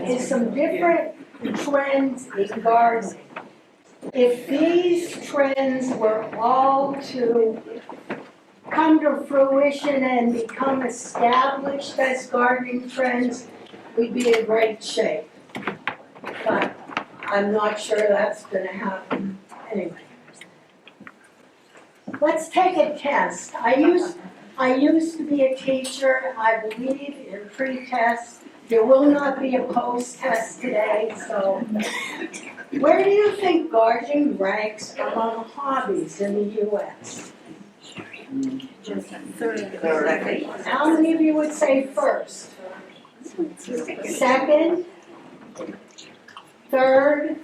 is some different trends in gardening. If these trends were all to come to fruition and become established as gardening trends, we'd be in great shape. But I'm not sure that's going to happen. Anyway, let's take a test. I used to be a teacher. I believe in pre-test. There will not be a post-test today, so where do you think gardening ranks among hobbies in the U.S.? Third. How many of you would say first? Second? Third?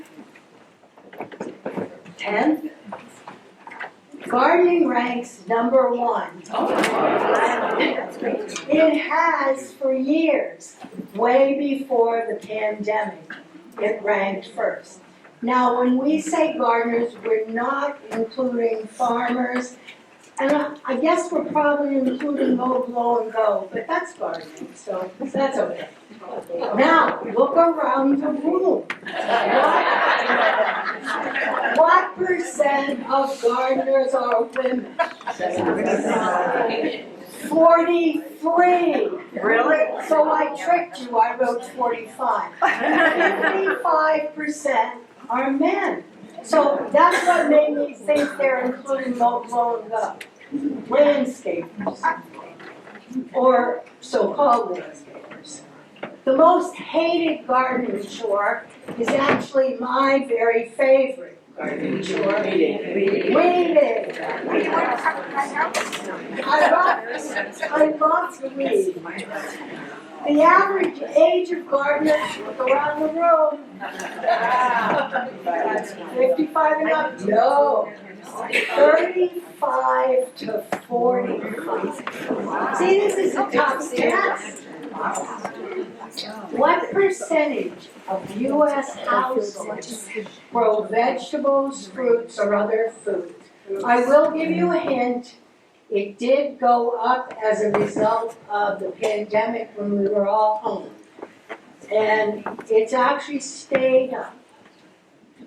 10th? Gardening ranks number 1. It has for years, way before the pandemic, it ranked first. Now, when we say gardeners, we're not including farmers, and I guess we're probably including mow, blow, and go, but that's gardening, so that's okay. Now, look around the room. What percent of gardeners are women? 43. Really? So I tricked you, I wrote 45. 55% are men. So that's what made me think they're including mow, blow, and go. Landscapers. Or so-called landscapers. The most hated gardening chore is actually my very favorite gardening chore. Weeding. I love to weed. The average age of gardeners, look around the room. 55 and up? No. 35 to 45. See, this is a tough test. What percentage of U.S. households grow vegetables, fruits, or other foods? I will give you a hint. It did go up as a result of the pandemic when we were all home. And it's actually stayed up.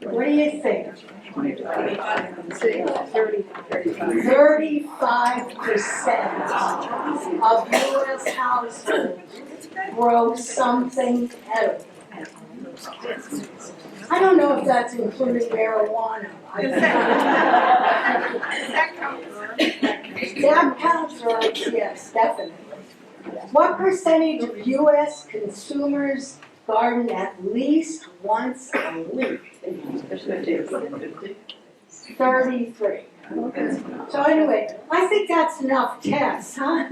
What do you think? 35% of U.S. households grow something edible. I don't know if that's including marijuana. That counts, right? Yes, definitely. What percentage of U.S. consumers garden at least once a week? 33. So anyway, I think that's enough tests, huh?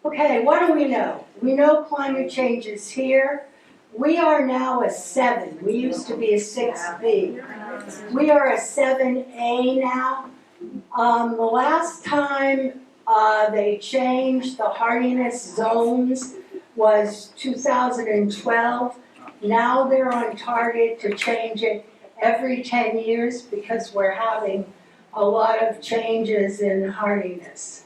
Okay, what do we know? We know climate change is here. We are now a 7. We used to be a 6B. We are a 7A now. The last time they changed the hardiness zones was 2012. Now they're on target to change it every 10 years because we're having a lot of changes in hardiness.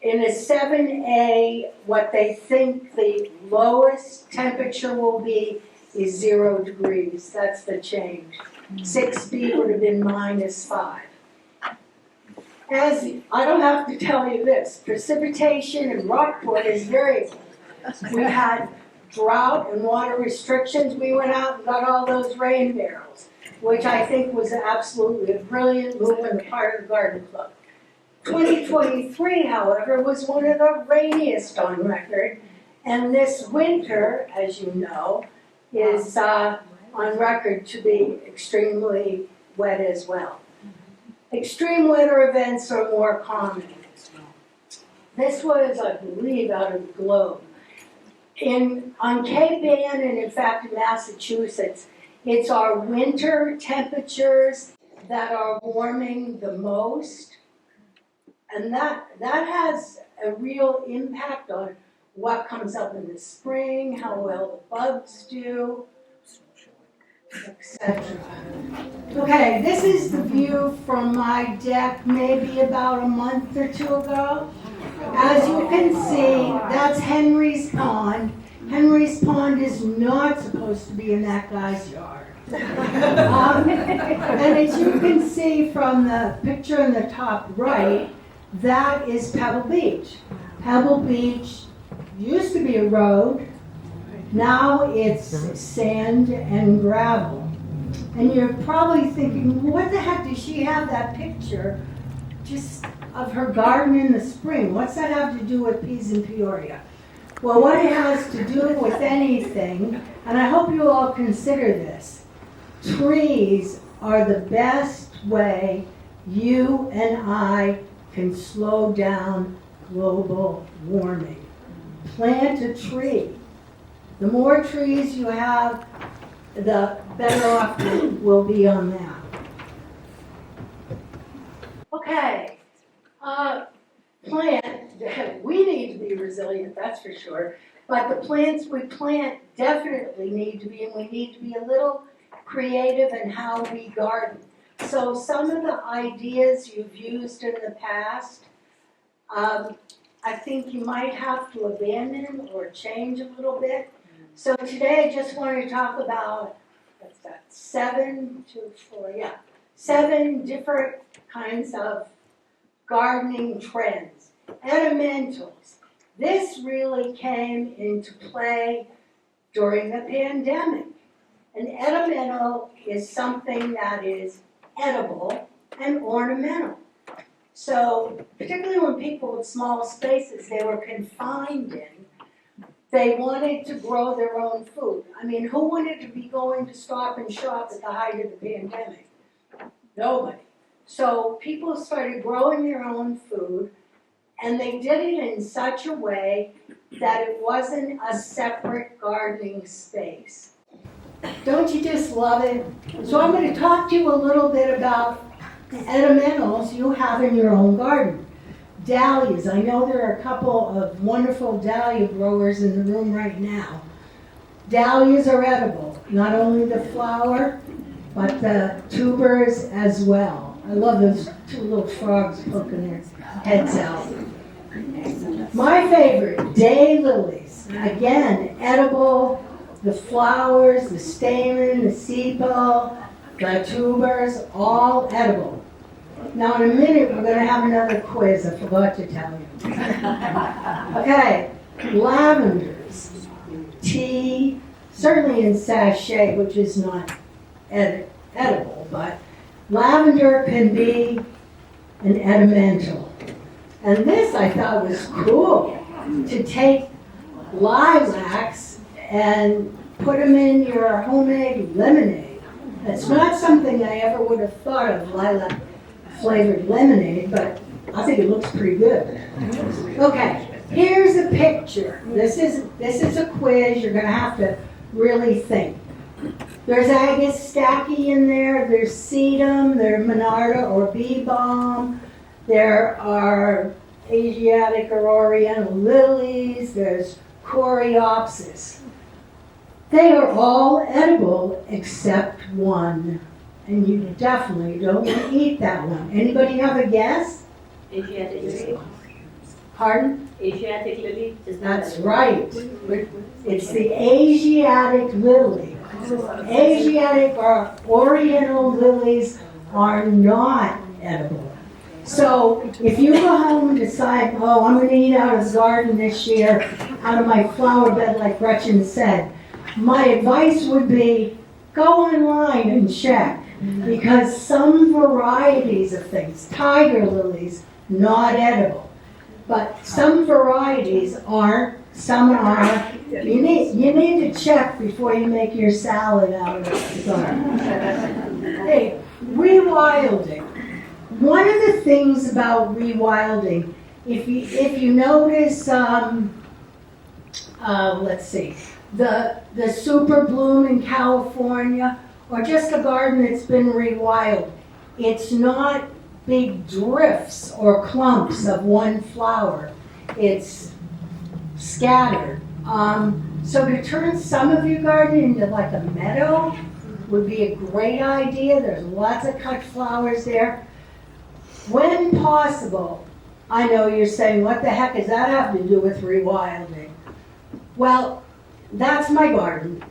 In a 7A, what they think the lowest temperature will be is 0 degrees. That's the change. 6B would have been -5. As I don't have to tell you this, precipitation in Rockport is variable. We had drought and water restrictions. We went out and got all those rain barrels, which I think was absolutely a brilliant move on the part of the Garden Club. 2023, however, was one of the rainiest on record, and this winter, as you know, is on record to be extremely wet as well. Extreme weather events are more common. This was, I believe, out of the globe. On Cape Ann, and in fact in Massachusetts, it's our winter temperatures that are warming the most. And that has a real impact on what comes up in the spring, how well the bugs do, etc. Okay, this is the view from my deck maybe about a month or two ago. As you can see, that's Henry's Pond. Henry's Pond is not supposed to be in that guy's yard. And as you can see from the picture in the top right, that is Pebble Beach. Pebble Beach used to be a road. Now it's sand and gravel. And you're probably thinking, what the heck does she have that picture just of her garden in the spring? What's that have to do with peas in Peoria? Well, what it has to do with anything, and I hope you all consider this, trees are the best way you and I can slow down global warming. Plant a tree. The more trees you have, the better off we'll be on that. Okay, we need to be resilient, that's for sure. But the plants we plant definitely need to be, and we need to be a little creative in how we garden. So some of the ideas you've used in the past, I think you might have to abandon or change a little bit. So today I just want to talk about, what's that, 7 different kinds of gardening trends. Edimentals. This really came into play during the pandemic. An edimental is something that is edible and ornamental. So particularly when people with small spaces they were confined in, they wanted to grow their own food. I mean, who wanted to be going to Stop and Shop at the height of the pandemic? Nobody. So people started growing their own food, and they did it in such a way that it wasn't a separate gardening space. Don't you just love it? So I'm going to talk to you a little bit about edimentals you have in your own garden. Dahlias. I know there are a couple of wonderful dahlia growers in the room right now. Dahlias are edible, not only the flower, but the tubers as well. I love those two little frogs poking their heads out. My favorite, daylilies. Again, edible, the flowers, the stamen, the sepal, the tubers, all edible. Now in a minute we're going to have another quiz, I forgot to tell you. Okay, lavenders, tea, certainly in sachet, which is not edible, but lavender can be an edimental. And this I thought was cool, to take lilacs and put them in your homemade lemonade. That's not something I ever would have thought of, lilac flavored lemonade, but I think it looks pretty good. Okay, here's a picture. This is a quiz. You're going to have to really think. There's agastache in there. There's sedum. There's monarda or bee balm. There are Asiatic or Oriental lilies. There's coreopsis. They are all edible except one. And you definitely don't want to eat that one. Anybody have a guess? Asiatic lily. Pardon? Asiatic lily. That's right. It's the Asiatic lily. Asiatic or Oriental lilies are not edible. So if you go home and decide, oh, I'm going to eat out of the garden this year, out of my flower bed like Gretchen said, my advice would be go online and check. Because some varieties of things, tiger lilies, not edible. But some varieties aren't, some are. You need to check before you make your salad out of the garden. Hey, rewilding. One of the things about rewilding, if you notice, let's see, the super bloom in California, or just a garden that's been rewilded, it's not big drifts or clumps of one flower. It's scattered. So to turn some of your garden into like a meadow would be a great idea. There's lots of cut flowers there. When possible, I know you're saying, what the heck does that have to do with rewilding? Well, that's my garden.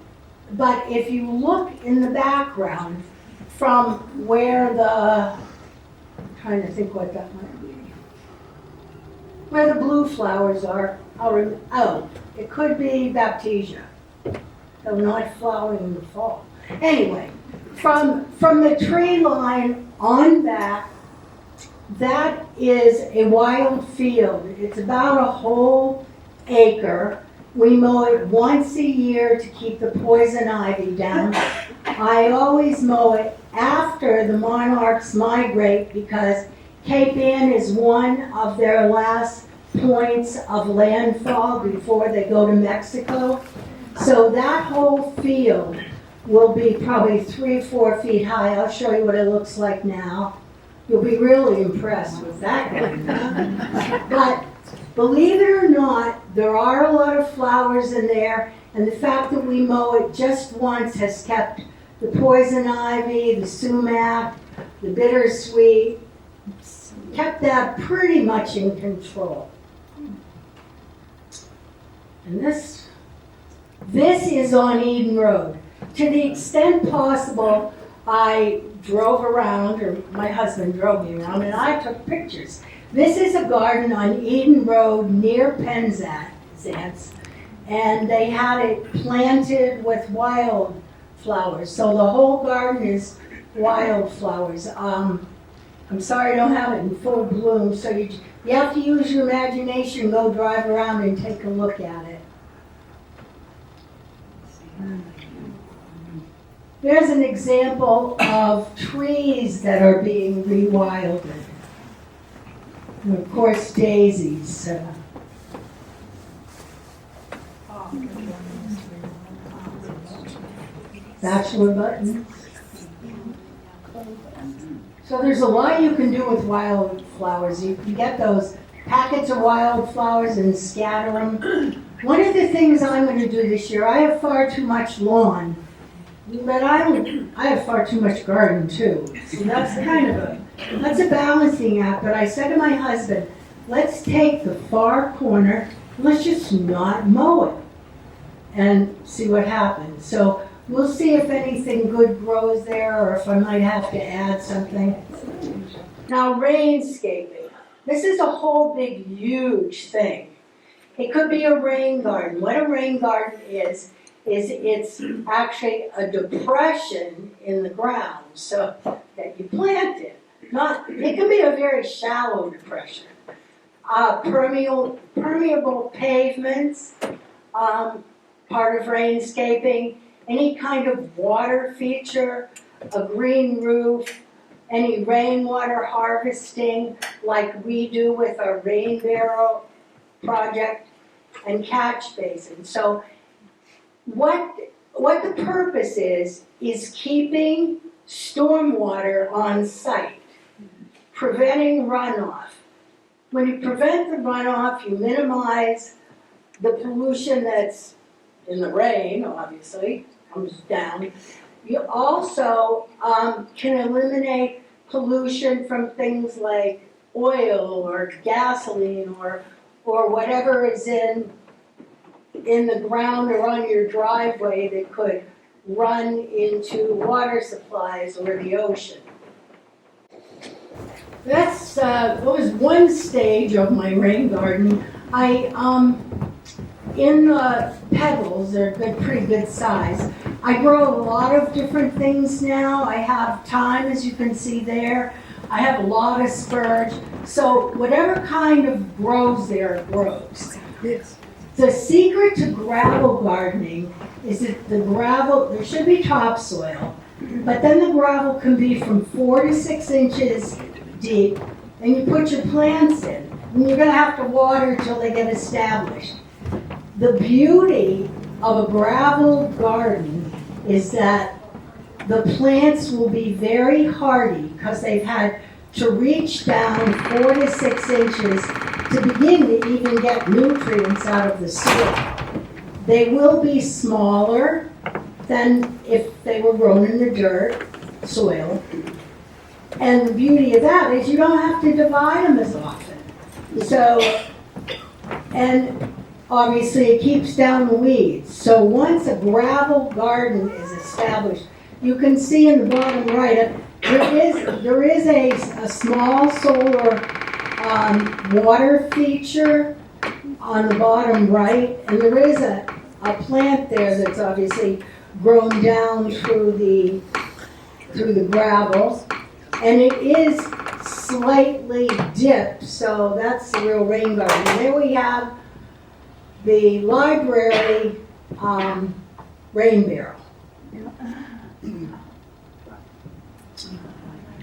But if you look in the background from where I'm trying to think what that might be. Where the blue flowers are, it could be Baptisia. They're not flowering in the fall. Anyway, from the tree line on back, that is a wild field. It's about a whole acre. We mow it once a year to keep the poison ivy down. I always mow it after the monarchs migrate because Cape Ann is one of their last points of landfall before they go to Mexico. So that whole field will be probably 3 or 4 feet high. I'll show you what it looks like now. You'll be really impressed with that going on. But believe it or not, there are a lot of flowers in there, and the fact that we mow it just once has kept the poison ivy, the sumac, the bittersweet, kept that pretty much in control. And this is on Eden Road. To the extent possible, I drove around, or my husband drove me around, and I took pictures. This is a garden on Eden Road near Penzance, and they had it planted with wildflowers. So the whole garden is wildflowers. I'm sorry I don't have it in full bloom, so you have to use your imagination, go drive around and take a look at it. There's an example of trees that are being rewilded. And of course, daisies. Bachelor buttons. So there's a lot you can do with wildflowers. You can get those packets of wildflowers and scatter them. One of the things I'm going to do this year, I have far too much lawn, but I have far too much garden too. So that's that's a balancing act. But I said to my husband, let's take the far corner, let's just not mow it and see what happens. So we'll see if anything good grows there or if I might have to add something. Now, rainscaping. This is a whole big, huge thing. It could be a rain garden. What a rain garden is it's actually a depression in the ground so that you plant it. It can be a very shallow depression. Permeable pavements, part of rainscaping, any kind of water feature, a green roof, any rainwater harvesting like we do with our rain barrel project, and catch basins. So what the purpose is keeping stormwater on site, preventing runoff. When you prevent the runoff, you minimize the pollution that's in the rain, obviously, comes down. You also can eliminate pollution from things like oil or gasoline or whatever is in the ground or on your driveway that could run into water supplies or the ocean. That was one stage of my rain garden. In the petals, they're pretty good size. I grow a lot of different things now. I have thyme, as you can see there. I have a lot of spurge. So whatever kind of grows there, grows. Yes. The secret to gravel gardening is that the gravel, there should be topsoil, but then the gravel can be from 4 to 6 inches deep, and you put your plants in. And you're going to have to water till they get established. The beauty of a gravel garden is that the plants will be very hardy because they've had to reach down 4 to 6 inches to begin to even get nutrients out of the soil. They will be smaller than if they were grown in the dirt, soil. And the beauty of that is you don't have to divide them as often. So, and obviously it keeps down the weeds. So once a gravel garden is established, you can see in the bottom right, there is a small solar water feature on the bottom right, and there is a plant there that's obviously grown down through the gravel, and it is slightly dipped, so that's the real rain garden. And there we have the library rain barrel.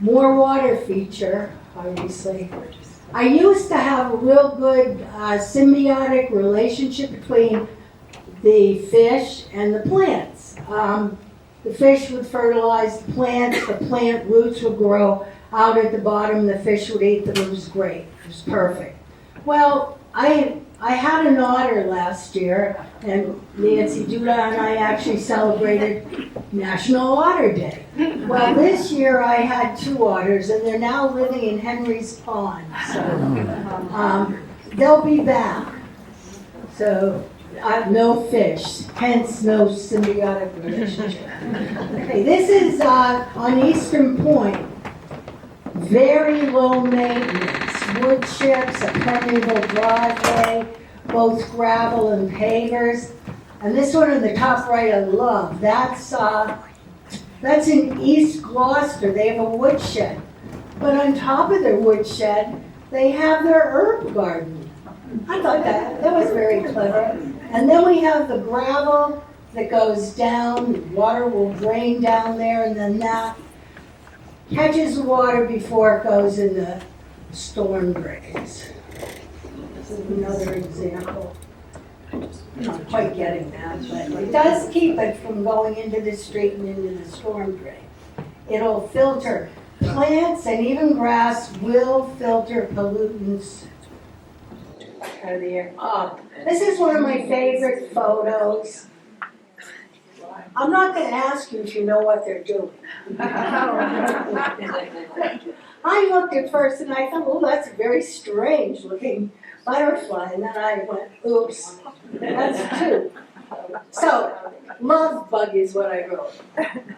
More water feature, obviously. I used to have a real good symbiotic relationship between the fish and the plants. The fish would fertilize the plants, the plant roots would grow out at the bottom, the fish would eat them. It was great. It was perfect. Well, I had an otter last year, and Nancy Duda and I actually celebrated National Otter Day. Well, this year I had 2 otters, and they're now living in Henry's Pond. So they'll be back. So no fish, hence no symbiotic relationship. Okay, this is on Eastern Point. Very low maintenance. Wood chips, a permeable driveway, both gravel and pavers. And this one in the top right I love. That's in East Gloucester. They have a woodshed. But on top of their woodshed, they have their herb garden. I thought that was very clever. And then we have the gravel that goes down. Water will drain down there, and then that catches the water before it goes in the storm drains. This is another example. I'm not quite getting that, but it does keep it from going into the street and into the storm drain. It'll filter. Plants and even grass will filter pollutants out of the air. This is one of my favorite photos. I'm not going to ask you if you know what they're doing. I looked at first and I thought, well, that's a very strange looking butterfly. And then I went, oops, that's 2. So, love bug is what I wrote.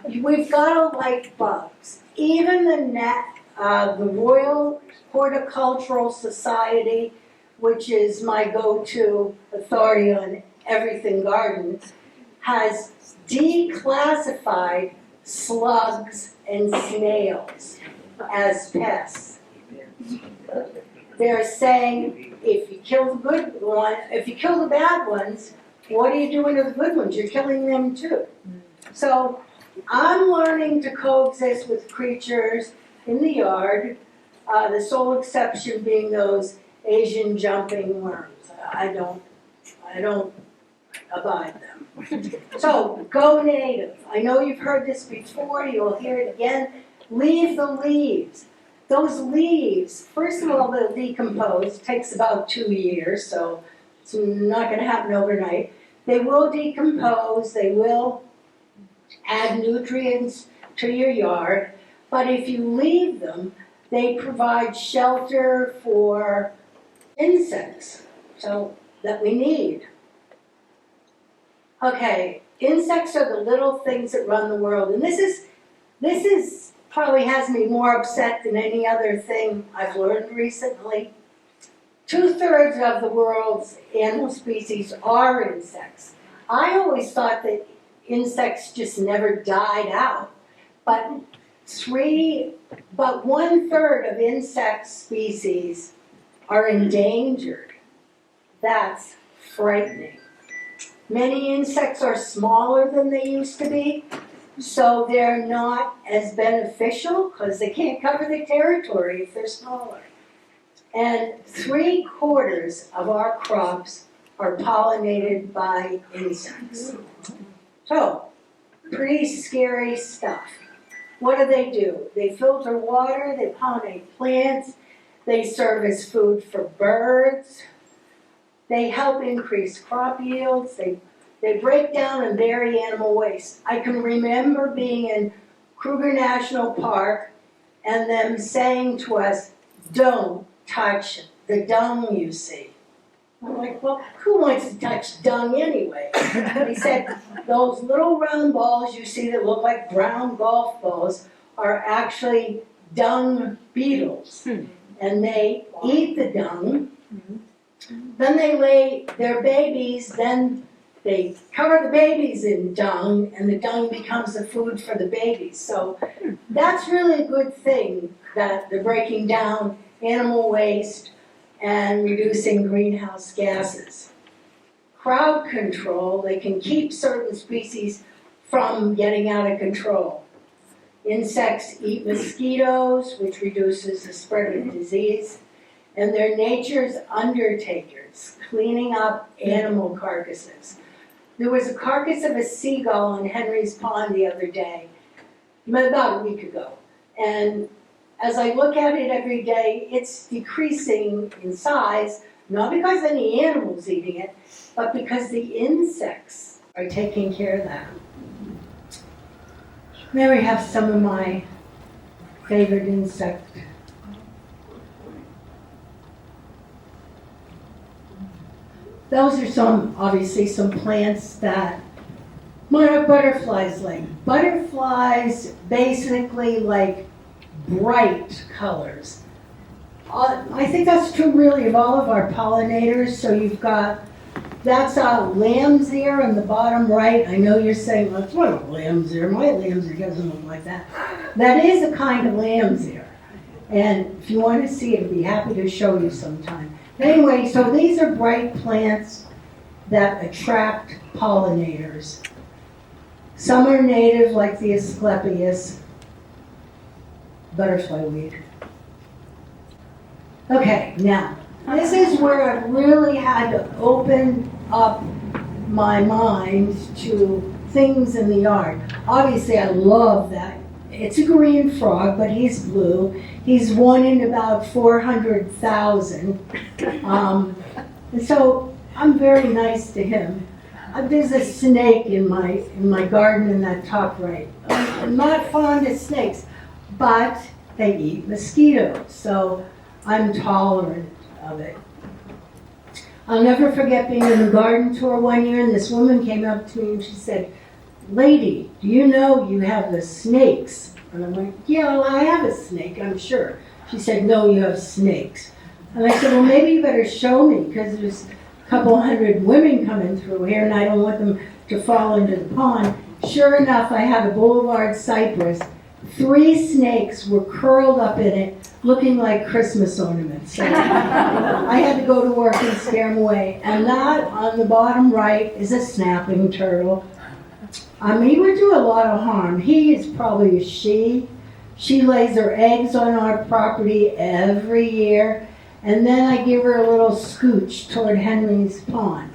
We've got to like bugs. Even the Royal Horticultural Society, which is my go-to authority on everything gardens, has declassified slugs and snails as pests. They're saying if you kill the bad ones, what are you doing to the good ones? You're killing them too. So I'm learning to coexist with creatures in the yard, the sole exception being those Asian jumping worms. I don't abide them. So, go native. I know you've heard this before, you'll hear it again. Leave the leaves. Those leaves, first of all, they'll decompose. It takes about 2 years, so it's not going to happen overnight. They will decompose, they will add nutrients to your yard, but if you leave them, they provide shelter for insects, so that we need. Okay, insects are the little things that run the world, and this is probably has me more upset than any other thing I've learned recently. 2/3 of the world's animal species are insects. I always thought that insects just never died out, but 1/3 of insect species are endangered. That's frightening. Many insects are smaller than they used to be, so they're not as beneficial because they can't cover the territory if they're smaller. And 3/4 of our crops are pollinated by insects. So, pretty scary stuff. What do? They filter water, they pollinate plants, they serve as food for birds, they help increase crop yields, they break down and bury animal waste. I can remember being in Kruger National Park and them saying to us, don't touch the dung you see. I'm like, well, who wants to touch dung anyway? He said, those little round balls you see that look like brown golf balls are actually dung beetles. And they eat the dung, then they lay their babies, then they cover the babies in dung, and the dung becomes the food for the babies. So that's really a good thing that they're breaking down animal waste and reducing greenhouse gases. Crowd control, they can keep certain species from getting out of control. Insects eat mosquitoes, which reduces the spread of disease, and they're nature's undertakers, cleaning up animal carcasses. There was a carcass of a seagull in Henry's Pond the other day, about a week ago, and as I look at it every day, it's decreasing in size, not because any animal's eating it, but because the insects are taking care of that. There we have some of my favorite insect. Those are obviously some plants that monarch butterflies like. Butterflies basically like bright colors. I think that's true really of all of our pollinators. So you've got, that's a lamb's ear on the bottom right. I know you're saying, well, it's not a lamb's ear. My lamb's ear doesn't look like that. That is a kind of lamb's ear. And if you want to see it, I'd be happy to show you sometime. Anyway, so these are bright plants that attract pollinators. Some are native, like the Asclepias, butterfly weed. Okay, now, this is where I really had to open up my mind to things in the yard. Obviously, I love that. It's a green frog, but he's blue. He's one in about 400,000. And so I'm very nice to him. There's a snake in my garden in that top right. I'm not fond of snakes, but they eat mosquitoes, so I'm tolerant of it. I'll never forget being in the garden tour one year, and this woman came up to me and she said, "Lady, do you know you have the snakes?" And I went, "Yeah, well, I have a snake, I'm sure." She said, "No, you have snakes." And I said, "Well, maybe you better show me, because there's a couple hundred women coming through here, and I don't want them to fall into the pond." Sure enough, I had a boulevard cypress. 3 snakes were curled up in it, looking like Christmas ornaments. So I had to go to work and scare them away. And that on the bottom right is a snapping turtle. He would do a lot of harm. He is probably a she. She lays her eggs on our property every year, and then I give her a little scooch toward Henry's Pond.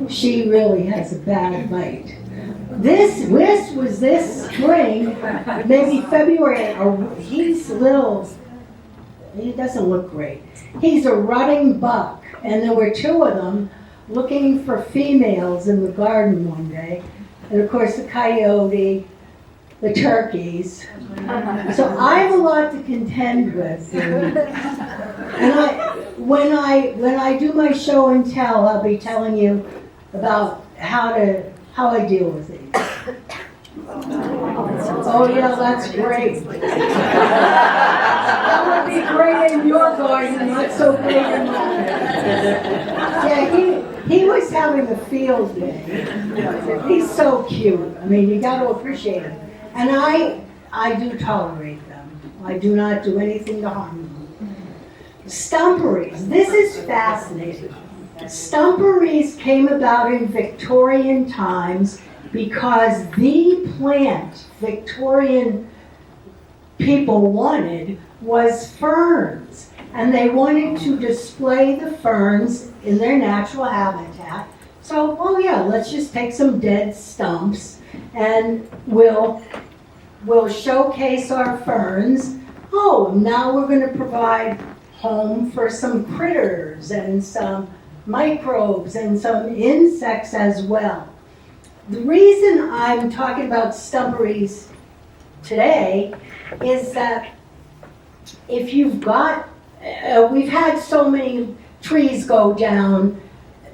She really has a bad bite. This was this spring, maybe February. He's little. He doesn't look great. He's a rutting buck, and there were 2 of them looking for females in the garden one day. And of course, the coyote, the turkeys. So I have a lot to contend with. And when I do my show and tell, I'll be telling you about how I deal with these. Oh yeah, that's great. That would be great in your garden, not so great in mine. Yeah, he was having a field day. He's so cute. I mean, you got to appreciate him. And I do tolerate them. I do not do anything to harm them. Stumperies. This is fascinating. Stumperies came about in Victorian times because the plant Victorian people wanted was ferns. And they wanted to display the ferns in their natural habitat. So, oh yeah, let's just take some dead stumps and we'll showcase our ferns. Oh, now we're going to provide home for some critters and some microbes and some insects as well. The reason I'm talking about stumperies today is that if you've got we've had so many trees go down,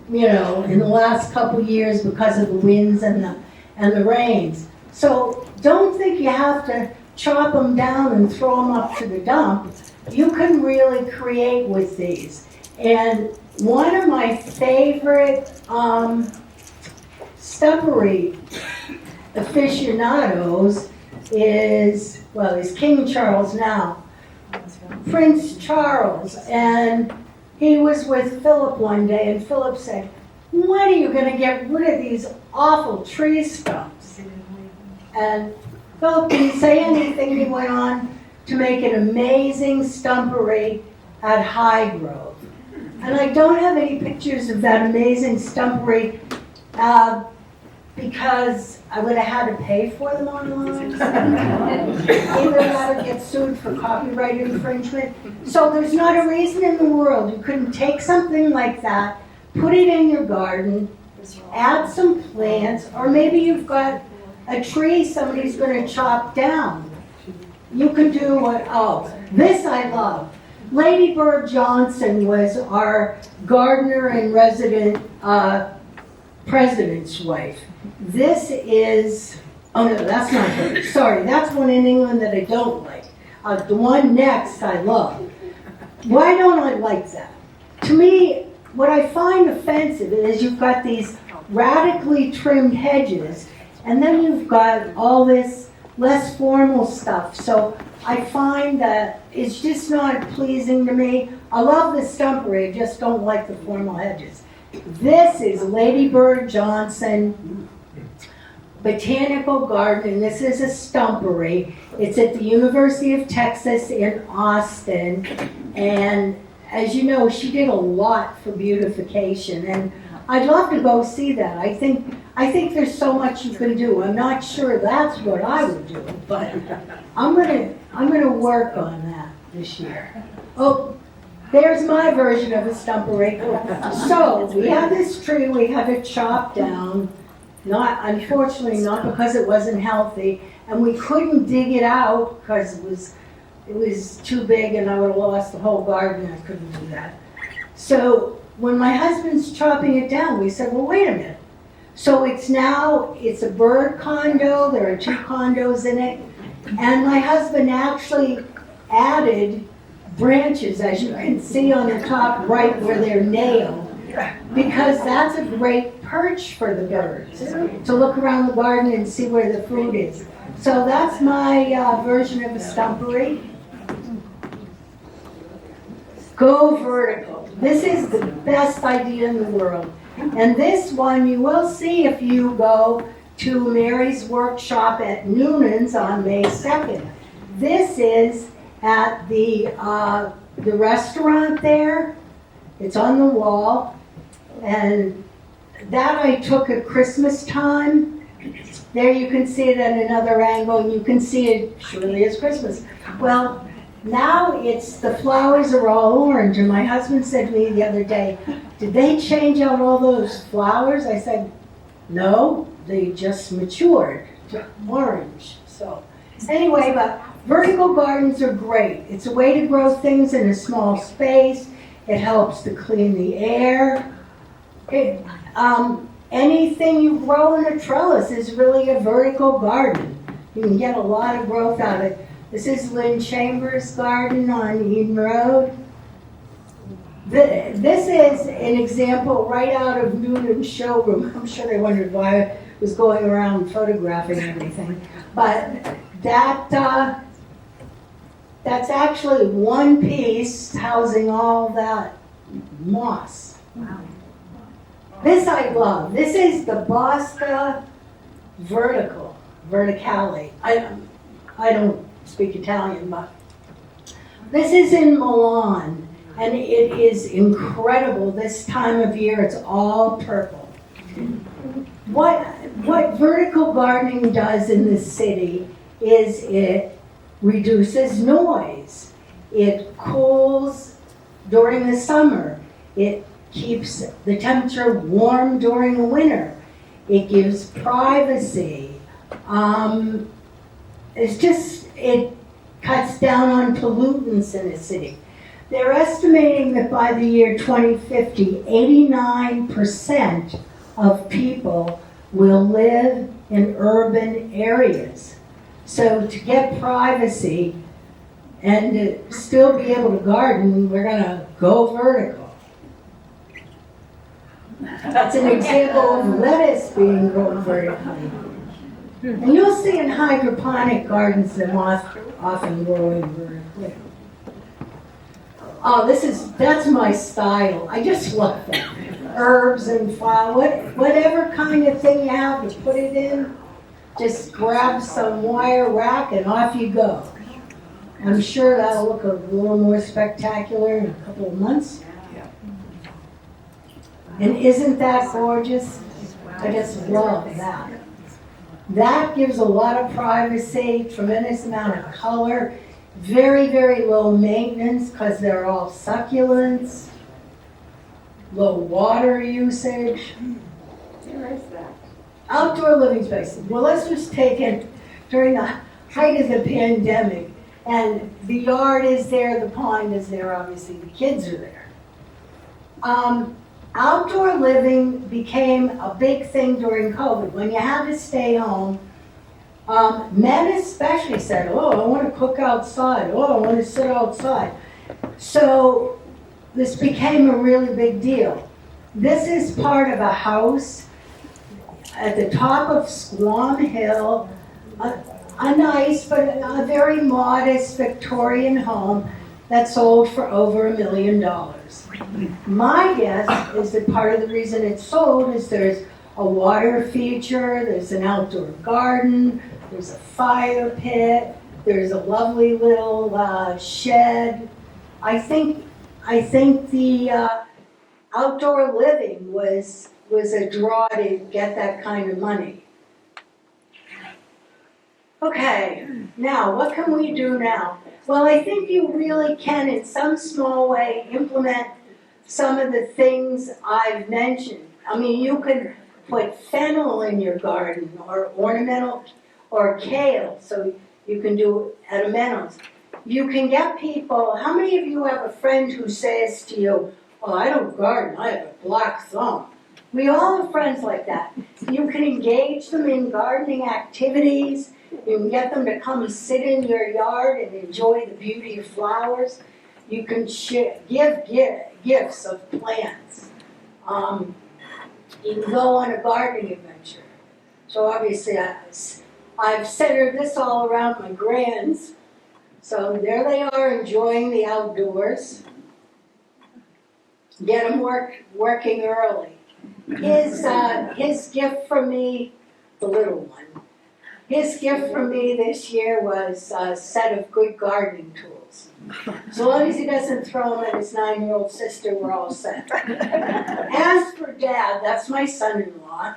in the last couple years because of the winds and the rains. So don't think you have to chop them down and throw them up to the dump. You can really create with these. And one of my favorite stumpery aficionados is, well, he's King Charles now, Prince Charles. And he was with Philip one day, and Philip said, "When are you going to get rid of these awful tree stumps?" And Philip didn't say anything. He went on to make an amazing stumpery at Highgrove. And I don't have any pictures of that amazing stumpery because I would have had to pay for them online. Either that or get sued for copyright infringement. So there's not a reason in the world you couldn't take something like that, put it in your garden, add some plants, or maybe you've got a tree somebody's going to chop down. You can do this I love. Lady Bird Johnson was our gardener and resident president's wife. This is, oh no, that's not her. Sorry, that's one in England that I don't like. The one next I love. Why don't I like that? To me, what I find offensive is you've got these radically trimmed hedges, and then you've got all this less formal stuff. So I find that it's just not pleasing to me. I love the stumpery, I just don't like the formal hedges. This is Lady Bird Johnson Botanical Garden, and this is a stumpery. It's at the University of Texas in Austin, and as you know, she did a lot for beautification, and I'd love to go see that. I think there's so much you can do. I'm not sure that's what I would do, but I'm gonna work on that this year. Oh, there's my version of a stumpery. So we have this tree, we have it chopped down. Unfortunately, not because it wasn't healthy, and we couldn't dig it out because it was too big, and I would have lost the whole garden. I couldn't do that. So when my husband's chopping it down, we said, well, wait a minute. So it's a bird condo. There are 2 condos in it, and my husband actually added branches, as you can see on the top right where they're nailed, because that's a great perch for the birds, to look around the garden and see where the food is. So that's my version of a stumpery. Go vertical. This is the best idea in the world. And this one you will see if you go to Mary's workshop at Noonan's on May 2nd. This is at the restaurant there. It's on the wall. And that I took at Christmas time. There you can see it at another angle, and you can see it surely as Christmas. Well, now the flowers are all orange, and my husband said to me the other day, did they change out all those flowers? I said, no, they just matured to orange. So anyway, but vertical gardens are great. It's a way to grow things in a small space. It helps to clean the air. Anything you grow in a trellis is really a vertical garden. You can get a lot of growth out of it. This is Lynn Chambers' garden on Eden Road. This is an example right out of Noonan's showroom. I'm sure they wondered why I was going around photographing everything. But that's actually one piece housing all that moss. Wow. This I love. This is the Bosca verticale. I don't speak Italian, but this is in Milan, and it is incredible. This time of year, it's all purple. What vertical gardening does in this city is it reduces noise. It cools during the summer. It keeps the temperature warm during the winter. It gives privacy. It cuts down on pollutants in a city. They're estimating that by the year 2050, 89% of people will live in urban areas. So to get privacy and to still be able to garden, we're gonna go vertical. That's an example of lettuce being grown vertically. And you'll see in hydroponic gardens them often growing vertically. Oh, that's my style. I just love that. Herbs and flower, whatever kind of thing you have to put it in, just grab some wire rack and off you go. I'm sure that'll look a little more spectacular in a couple of months. And isn't that gorgeous? I just love that. That gives a lot of privacy, tremendous amount of color, very, very low maintenance because they're all succulents, low water usage. Where is that? Outdoor living spaces. Well, let's just take it during the height of the pandemic. And the yard is there, the pond is there, obviously the kids are there. Outdoor living became a big thing during COVID. When you had to stay home, men especially said, oh, I want to cook outside. Oh, I want to sit outside. So this became a really big deal. This is part of a house at the top of Squam Hill, a nice but a very modest Victorian home that sold for over $1 million. My guess is that part of the reason it sold is there's a water feature, there's an outdoor garden, there's a fire pit, there's a lovely little shed. I think the outdoor living was a draw to get that kind of money. Okay, now what can we do now? Well, I think you really can, in some small way, implement some of the things I've mentioned. I mean, you can put fennel in your garden, or ornamental, or kale, so you can do edimentals. You can get people, how many of you have a friend who says to you, oh, I don't garden, I have a black thumb. We all have friends like that. You can engage them in gardening activities. You can get them to come sit in your yard and enjoy the beauty of flowers. You can give gifts of plants. You can go on a gardening adventure. So obviously I've centered this all around my grands. So there they are enjoying the outdoors. Get them working early. His gift from me, the little one, his gift from me this year was a set of good gardening tools. So long as he doesn't throw them at his 9-year-old sister, we're all set. As for Dad, that's my son-in-law,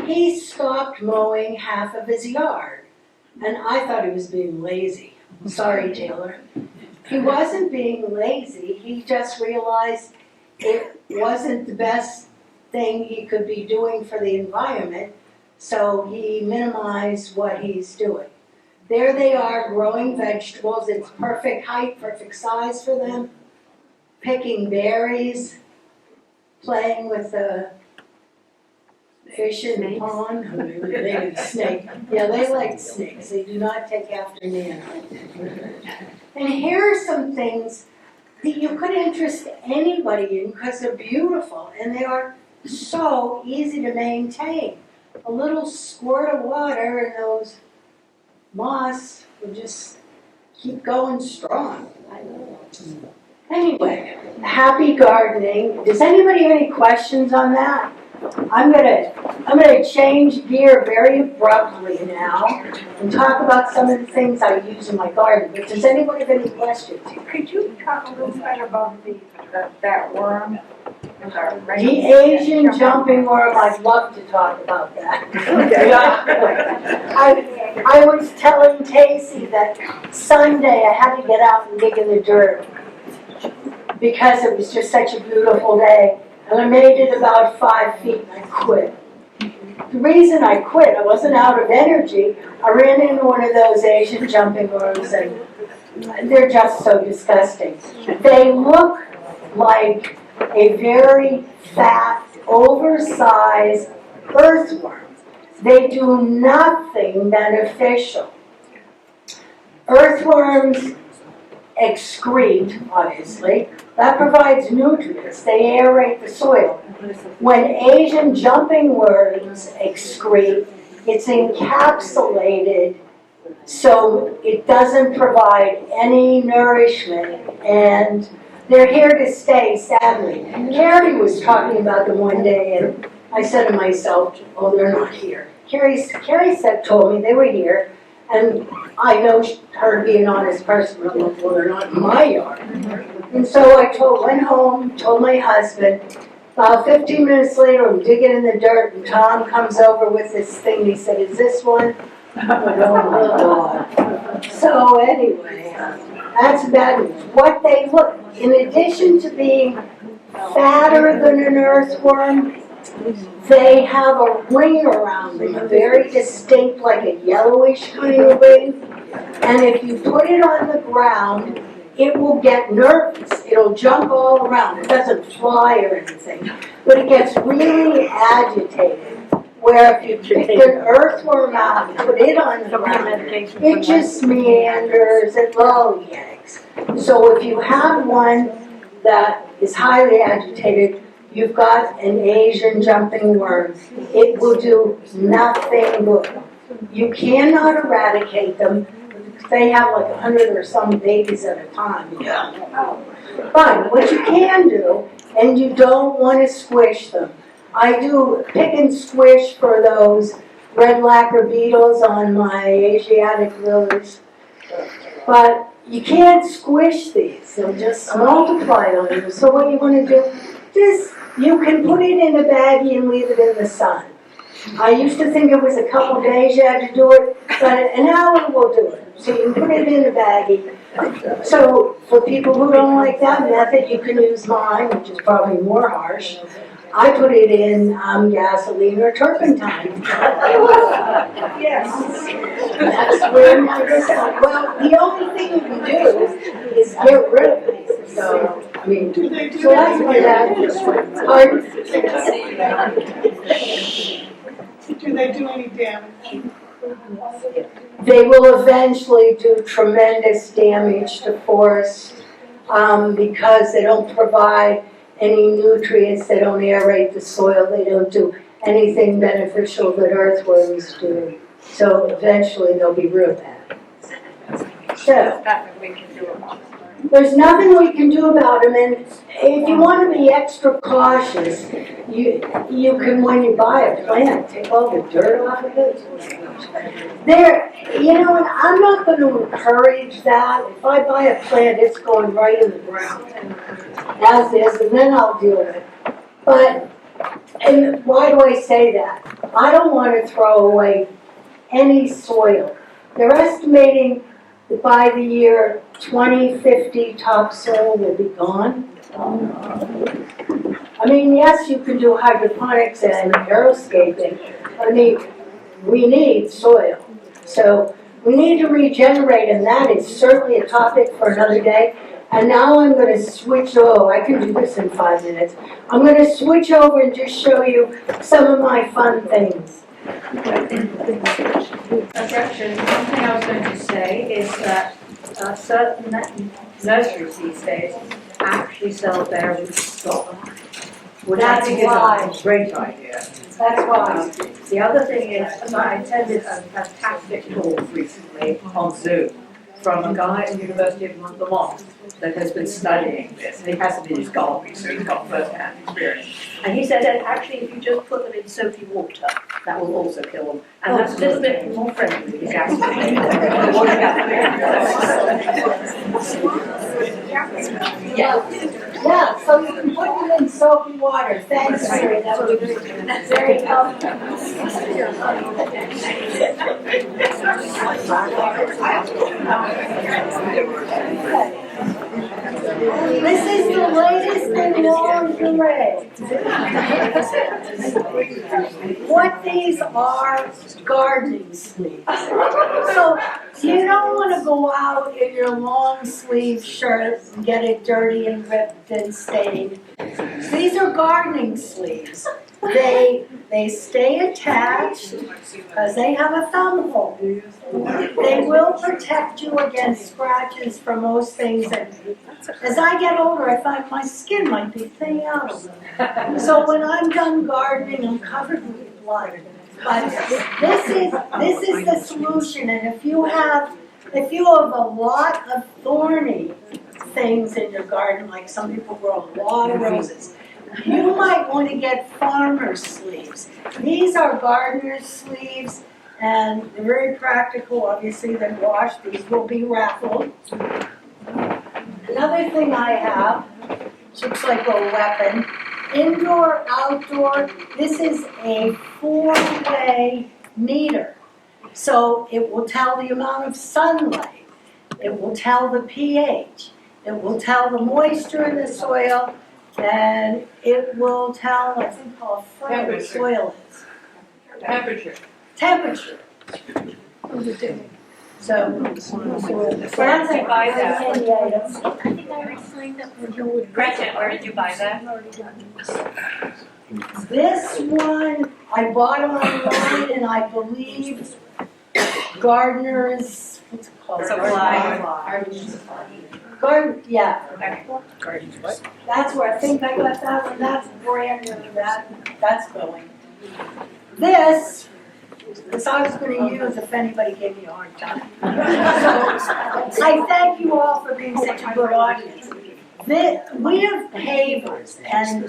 he stopped mowing half of his yard. And I thought he was being lazy. Sorry, Taylor. He wasn't being lazy, he just realized it wasn't the best thing he could be doing for the environment, so he minimized what he's doing. There they are growing vegetables. It's perfect height, perfect size for them. Picking berries, playing with the fish in the pond. Maybe snake. Yeah, they like snakes. They do not take after Nana. And here are some things that you could interest anybody in because they're beautiful and they are so easy to maintain. A little squirt of water and those moss will just keep going strong. Anyway, happy gardening. Does anybody have any questions on that? I'm gonna change gear very abruptly now and talk about some of the things I use in my garden. But does anybody have any questions? Could you talk a little bit about that worm? The Asian jumping worm, I'd love to talk about that. I was telling Tacy that Sunday I had to get out and dig in the dirt because it was just such a beautiful day. And I made it about 5 feet and I quit. The reason I quit, I wasn't out of energy. I ran into one of those Asian jumping worms and they're just so disgusting. They look like a very fat, oversized earthworm. They do nothing beneficial. Earthworms excrete, obviously. That provides nutrients. They aerate the soil. When Asian jumping worms excrete, it's encapsulated so it doesn't provide any nourishment, and they're here to stay, sadly. Carrie was talking about them one day, and I said to myself, oh, they're not here. Carrie told me they were here, and I know her to be an honest person. I'm like, well, they're not in my yard. And so I went home, told my husband. About 15 minutes later, I'm digging in the dirt, and Tom comes over with this thing. He said, is this one? Oh my God. So anyway, that's bad news. What they look, in addition to being fatter than an earthworm, they have a ring around them, a very distinct, like a yellowish kind of ring. And if you put it on the ground, it will get nervous. It'll jump all around. It doesn't fly or anything, but it gets really agitated. Where if you pick an earthworm out and put it on the ground, it just meanders and lollygags. So if you have one that is highly agitated, you've got an Asian jumping worm. It will do nothing good. You cannot eradicate them. They have like 100 or some babies at a time. But what you can do, and you don't want to squish them. I do pick and squish for those red lacquer beetles on my Asiatic lilies. But you can't squish these. They'll just multiply on you. So what you want to do, you can put it in a baggie and leave it in the sun. I used to think it was a couple days you had to do it, but an hour will do it. So you can put it in a baggie. So for people who don't like that method, you can use mine, which is probably more harsh. I put it in gasoline or turpentine. Yes. That's where my discount. Well, the only thing you can do is get rid of it. So, I mean, so that's what that is. Pardon? Do they do any damage? They will eventually do tremendous damage to forests because they don't provide any nutrients, they don't aerate the soil, they don't do anything beneficial that earthworms do. So eventually they'll be real bad. So, there's nothing we can do about them, and if you want to be extra cautious, you can, when you buy a plant, take all the dirt off of it. And I'm not going to encourage that. If I buy a plant, it's going right in the ground, as is, and then I'll deal with it. And why do I say that? I don't want to throw away any soil. They're estimating that by the year 2050, topsoil will be gone. I mean, yes, you can do hydroponics and aeroscaping. I mean, we need soil. So we need to regenerate, and that is certainly a topic for another day. And now I'm going to switch over. I can do this in 5 minutes. I'm going to switch over and just show you some of my fun things. Gretchen, one thing I was going to say is that certain nurseries these days actually sell their root stock, which I think is a great idea. That's why. The other thing is, I attended a fantastic talk recently on Zoom from a guy at the University of Vermont that has been studying this, and he hasn't in his garden, so he's got first-hand experience. And he said that actually if you just put them in soapy water, that will also kill them. And that's a little bit more friendly with gasoline. Yeah, so you can put them in soapy water. Thanks, Mary. That was very helpful. This is the latest in lingerie. What these are, gardening sleeves. So you don't want to go out in your long sleeve shirt and get it dirty and ripped and stained. These are gardening sleeves. They stay attached because they have a thumb hole. They will protect you against scratches from most things. And as I get older, I find my skin might be thinning out a little. So when I'm done gardening, I'm covered with blood. But this is the solution. And if you have a lot of thorny things in your garden, like some people grow a lot of roses, you might want to get farmer's sleeves. These are gardener's sleeves, and they're very practical. Obviously, they're washed. These will be raffled. Another thing I have, looks like a weapon, indoor, outdoor. This is a 4-way meter. So it will tell the amount of sunlight. It will tell the pH. It will tell the moisture in the soil. And it will tell, I think, how frail the soil is. Temperature. Temperature. So, Where did you buy that? Gretchen, where did you buy that? this one I bought online, and I believe Gardener's, what's it called? Garden, yeah. That's where I think I got that one. That's brand new. That's going. This I was going to use if anybody gave me a hard time. So I thank you all for being such a good audience. We have pavers, and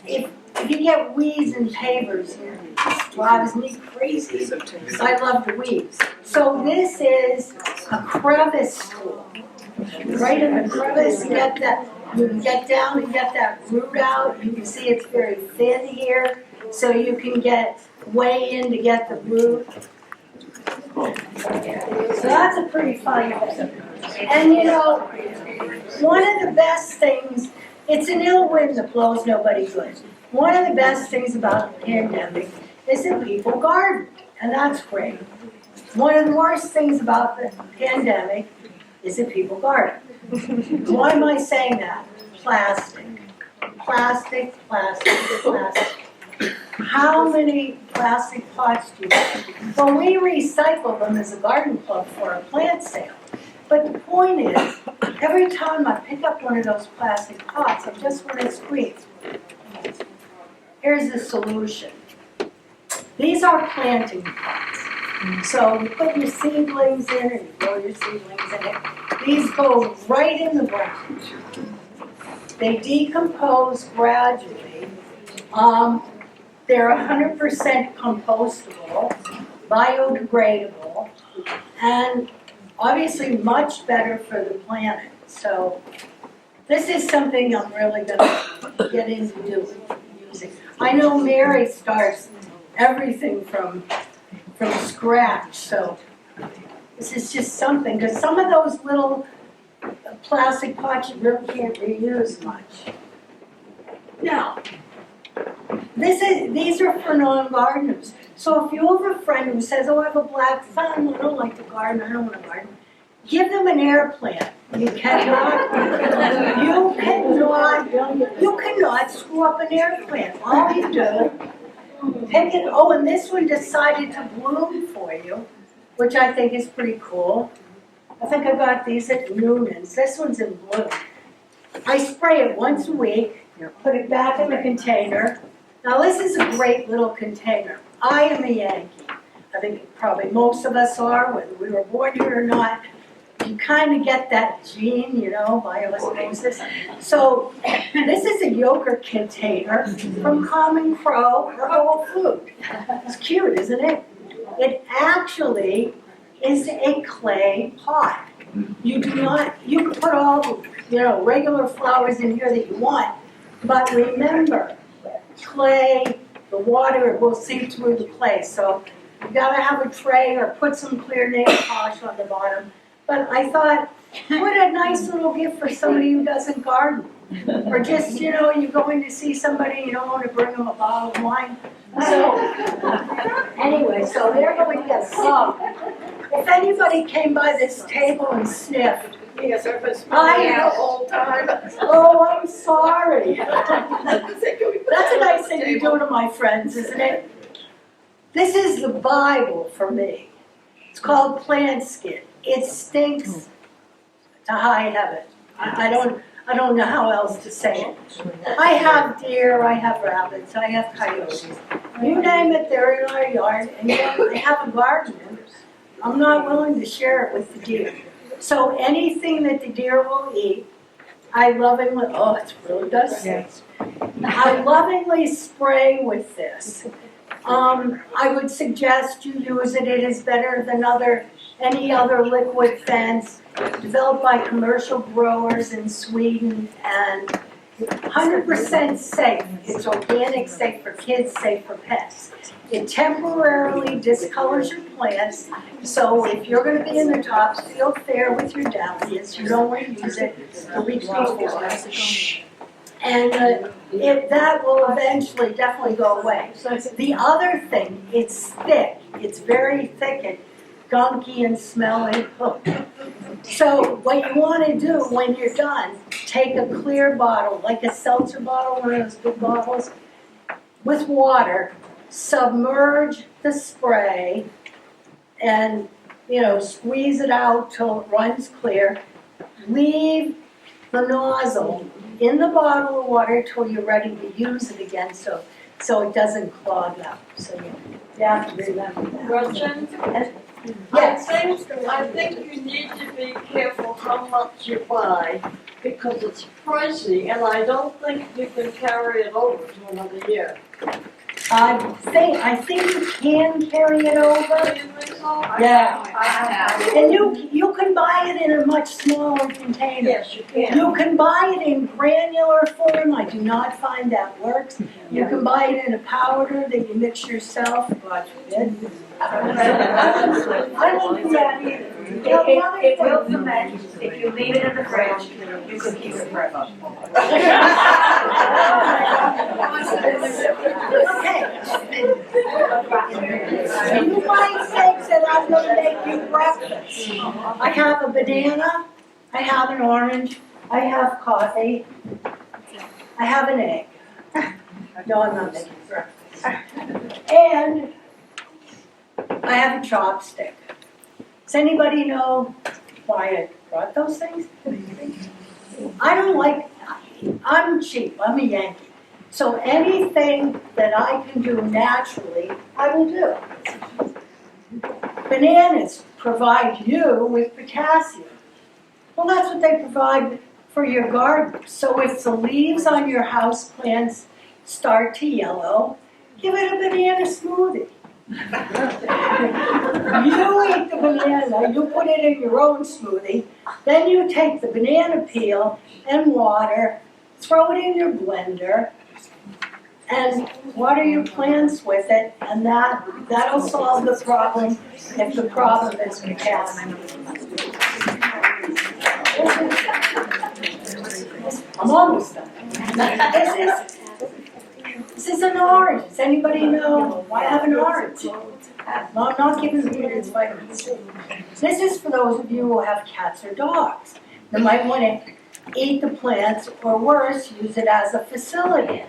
if you get weeds in pavers, it drives me crazy. So I love the weeds. So this is a crevice tool. Right in the crevice, you get down and get that root out. You can see it's very thin here, so you can get way in to get the root. So that's a pretty fun thing. And you know, one of the best things, it's an ill wind that blows nobody good. One of the best things about the pandemic is that people garden, and that's great. One of the worst things about the pandemic is that people garden. Why am I saying that? Plastic. Plastic, plastic, plastic. How many plastic pots do you have? Well, we recycle them as a garden club for a plant sale. But the point is, every time I pick up one of those plastic pots, I just want to scream. Here's the solution. These are planting pots. So you put your seedlings in and you grow your seedlings in it. These go right in the ground. They decompose gradually. They're 100% compostable, biodegradable, and obviously much better for the planet. So this is something I'm really going to get into using. I know Mary starts everything from scratch, so this is just something, because some of those little plastic pots you really can't reuse much. Now, these are for non-gardeners. So if you have a friend who says, oh, I have a black thumb, I don't like to garden, I don't want to garden, give them an air plant. You cannot screw up an air plant. All you do, pick it. Oh, and this one decided to bloom for you, which I think is pretty cool. I think I got these at Noonan's. This one's in bloom. I spray it once a week, put it back in the container. Now this is a great little container. I am a Yankee. I think probably most of us are, whether we were born here or not. You kind of get that gene, you know, by osmosis. So this is a yogurt container from Common Crow or Whole Food. It's cute, isn't it? It actually is a clay pot. You can put all the, regular flowers in here that you want, but remember, clay, the water will seep through the clay. So you gotta have a tray or put some clear nail polish on the bottom. But I thought What a nice little gift for somebody who doesn't garden. Or just, you're going to see somebody, you don't want to bring them a bottle of wine. So, anyway, so they're going to get some. If anybody came by this table and sniffed, Yes, I've been smelling it the whole time. oh, I'm sorry. That's a nice thing to do to my friends, isn't it? This is the Bible for me. It's called plant skin. It stinks to high heaven. I don't know how else to say it. I have deer, I have rabbits, I have coyotes. You name it, they're in our yard, and I have a garden. I'm not willing to share it with the deer. So anything that the deer will eat, I lovingly, oh, it really does stink. I lovingly spray with this. I would suggest you use it. It is better than any other liquid fence developed by commercial growers in Sweden and 100% safe. It's organic, safe for kids, safe for pets. It temporarily discolors your plants, so if you're going to be in the tops field fair with your dahlias, you don't want to use it the week before. And that will eventually definitely go away. The other thing, it's thick. It's very thick and gunky and smelly. So what you want to do when you're done, take a clear bottle, like a seltzer bottle, one of those big bottles, with water, submerge the spray, and squeeze it out till it runs clear. Leave the nozzle in the bottle of water till you're ready to use it again, so it doesn't clog up. So you have to remember that. Gretchen? Yes. I think you need to be careful how much you buy because it's pricey and I don't think you can carry it over to another year. I think you can carry it over. Yeah. I have. And you can buy it in a much smaller container. Yes, you can. You can buy it in granular form. I do not find that works. You can buy it in a powder that you mix yourself. God forbid. I don't do that either. It will ferment if you leave it in the fridge. You can keep it fresh. Okay. You might think that I'm going to make you breakfast. I have a banana, I have an orange, I have coffee, I have an egg. No, I'm not making breakfast. And I have a chopstick. Does anybody know why I brought those things? I'm cheap, I'm a Yankee. So anything that I can do naturally, I will do. Bananas provide you with potassium. Well, that's what they provide for your garden. So if the leaves on your house plants start to yellow, give it a banana smoothie. You eat the banana, you put it in your own smoothie, then you take the banana peel and water, throw it in your blender, and water your plants with it, and that'll solve the problem if the problem is potassium. I'm almost done. This is an orange. Does anybody know why I have an orange? No, I'm not giving the kids vitamin C. This is for those of you who have cats or dogs. They might want to eat the plants, or worse, use it as a facility.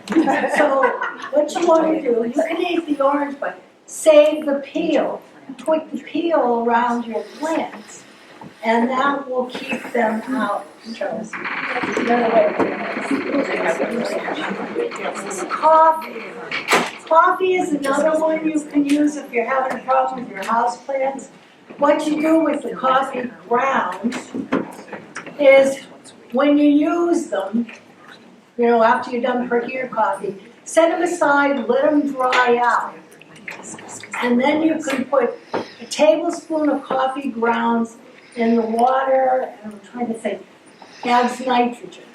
So what you want to do, you can eat the orange, but save the peel. Put the peel around your plants, and that will keep them out. Coffee. Coffee is another one you can use if you're having a problem with your house plants. What you do with the coffee grounds is when you use them, after you're done perking your coffee, set them aside, let them dry out. And then you can put a tablespoon of coffee grounds in the water, and I'm trying to think, adds nitrogen.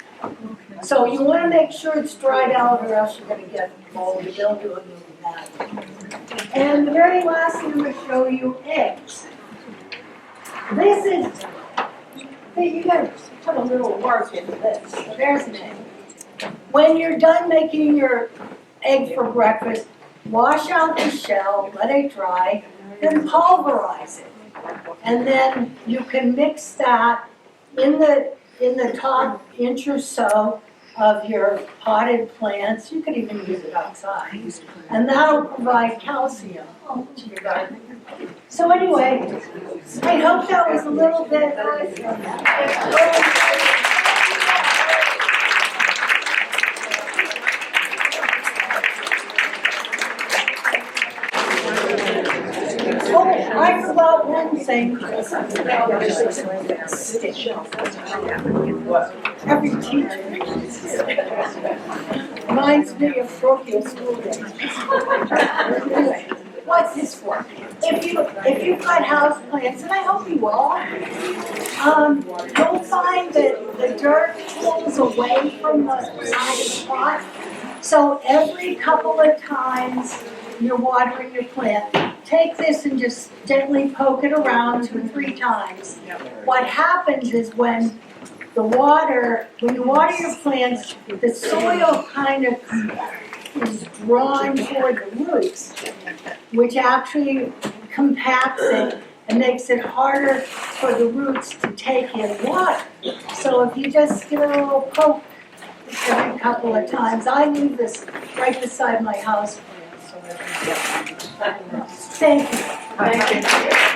So you want to make sure it's dried out or else you're going to get mold, mildew, and that. And the very last thing I'm going to show you, eggs. Hey, you gotta put a little work into this. So there's an egg. When you're done making your egg for breakfast, wash out the shell, let it dry, then pulverize it. And then you can mix that in the top inch or so of your potted plants. You could even use it outside. And that'll provide calcium to your garden. So anyway, I hope that was a little bit. Oh, I forgot one thing. Every teacher reminds me of parochial school days. Anyway, what's this for? If you've got house plants, and I hope you all, you'll find that the dirt pulls away from the side of the pot. So every couple of times you're watering your plant, take this and just gently poke it around 2 or 3 times. What happens is when you water your plants, the soil kind of is drawn toward the roots, which actually compacts it and makes it harder for the roots to take in water. So if you just give it a little poke every couple of times, I leave this right beside my house. Thank you. Thank you.